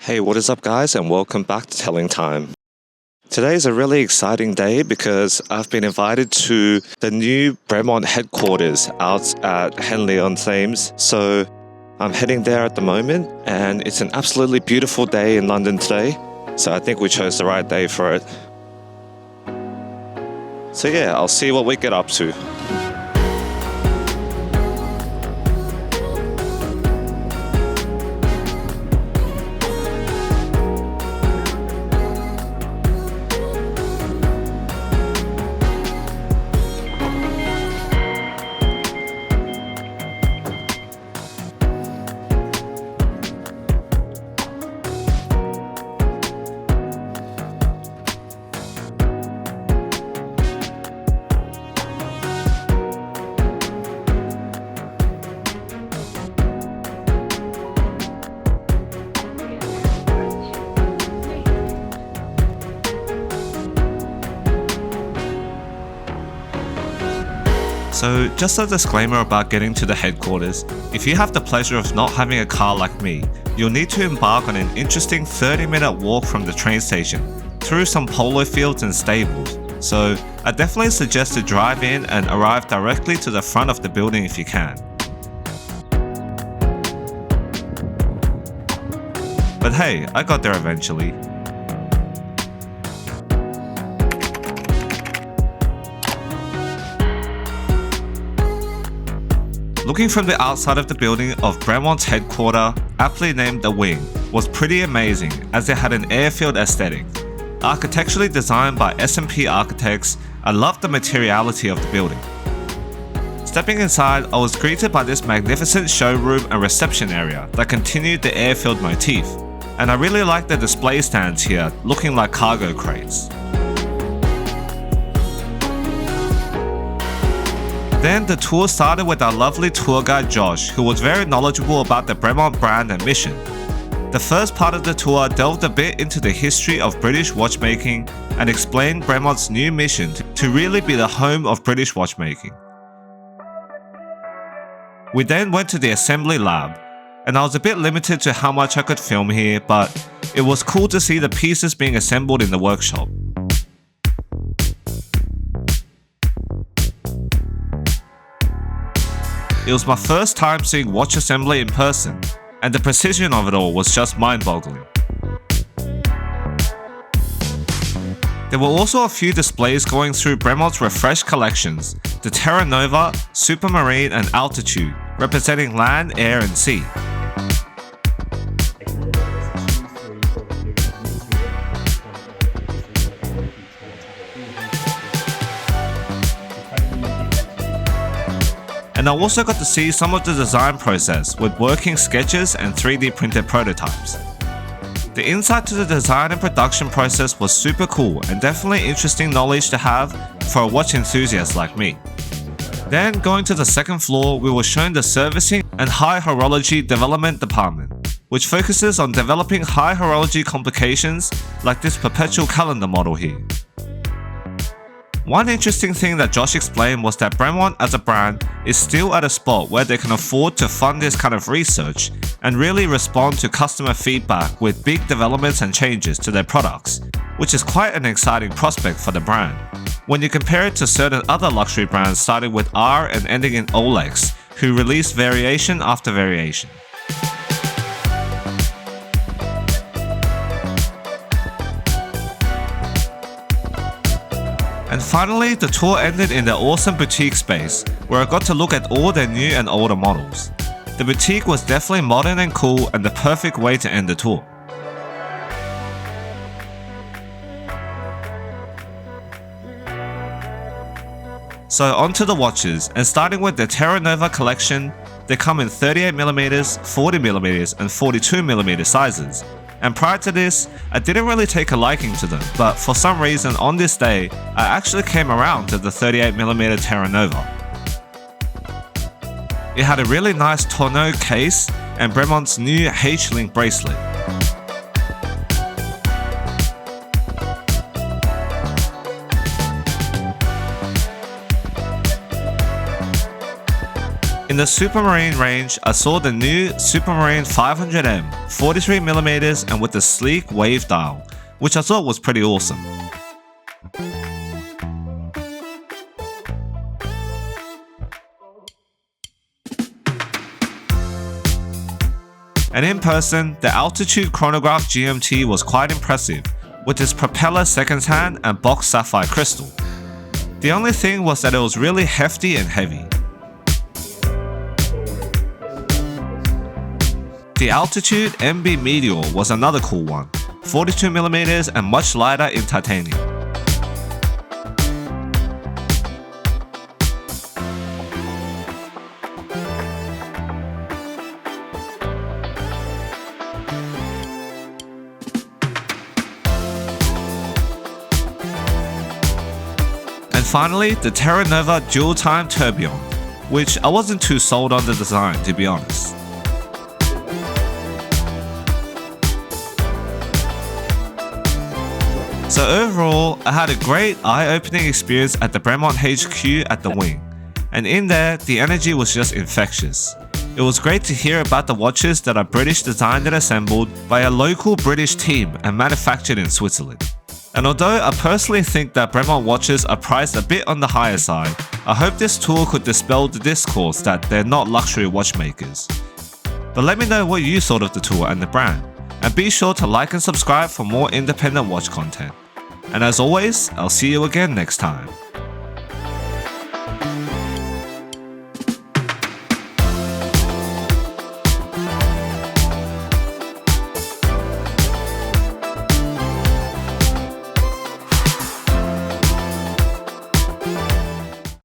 Hey, what is up guys, and welcome back to Telling Time. Today is a really exciting day because I've been invited to the new Bremont headquarters out at Henley-on-Thames. So I'm heading there at the moment, and it's an absolutely beautiful day in London today. So I think we chose the right day for it. So yeah, I'll see what we get up to. So just a disclaimer about getting to the headquarters. If you have the pleasure of not having a car like me, you'll need to embark on an interesting 30-minute walk from the train station, through some polo fields and stables. So I definitely suggest to drive in and arrive directly to the front of the building if you can. But hey, I got there eventually. Looking from the outside of the building of Bremont's headquarters, aptly named The Wing, was pretty amazing as it had an airfield aesthetic. Architecturally designed by S&P architects, I loved the materiality of the building. Stepping inside, I was greeted by this magnificent showroom and reception area that continued the airfield motif, and I really liked the display stands here looking like cargo crates. Then the tour started with our lovely tour guide Josh, who was very knowledgeable about the Bremont brand and mission. The first part of the tour delved a bit into the history of British watchmaking and explained Bremont's new mission to really be the home of British watchmaking. We then went to the assembly lab, and I was a bit limited to how much I could film here, but it was cool to see the pieces being assembled in the workshop. It was my first time seeing watch assembly in person, and the precision of it all was just mind-boggling. There were also a few displays going through Bremont's refreshed collections, the Terra, Supermarine and Altitude, representing land, air and sea. And I also got to see some of the design process with working sketches and 3D printed prototypes. The insight to the design and production process was super cool and definitely interesting knowledge to have for a watch enthusiast like me. Then going to the second floor, we were shown the servicing and high horology development department, which focuses on developing high horology complications like this perpetual calendar model here. One interesting thing that Josh explained was that Bremont as a brand is still at a spot where they can afford to fund this kind of research and really respond to customer feedback with big developments and changes to their products, which is quite an exciting prospect for the brand, when you compare it to certain other luxury brands starting with R and ending in Olex, who release variation after variation. And finally, the tour ended in their awesome boutique space, where I got to look at all their new and older models. The boutique was definitely modern and cool, and the perfect way to end the tour. So onto the watches, and starting with the Terra Collection, they come in 38mm, 40mm and 42mm sizes. And prior to this, I didn't really take a liking to them, but for some reason on this day, I actually came around to the 38mm Terra Nova. It had a really nice tonneau case and Bremont's new H-link bracelet. In In the Supermarine range, I saw the new Supermarine 500M, 43mm and with the sleek wave dial, which I thought was pretty awesome. And in person, the Altitude Chronograph GMT was quite impressive, with its propeller seconds hand and boxed sapphire crystal. The only thing was that it was really hefty and heavy. The Altitude MB Meteor was another cool one, 42mm and much lighter in titanium. And finally, the Terra Nova dual-time tourbillon, which I wasn't too sold on the design, to be honest. So overall, I had a great eye-opening experience at the Bremont HQ at the wing, and in there, the energy was just infectious. It was great to hear about the watches that are British designed and assembled by a local British team and manufactured in Switzerland. And although I personally think that Bremont watches are priced a bit on the higher side, I hope this tour could dispel the discourse that they're not luxury watchmakers. But let me know what you thought of the tour and the brand, and be sure to like and subscribe for more independent watch content. And as always, I'll see you again next time.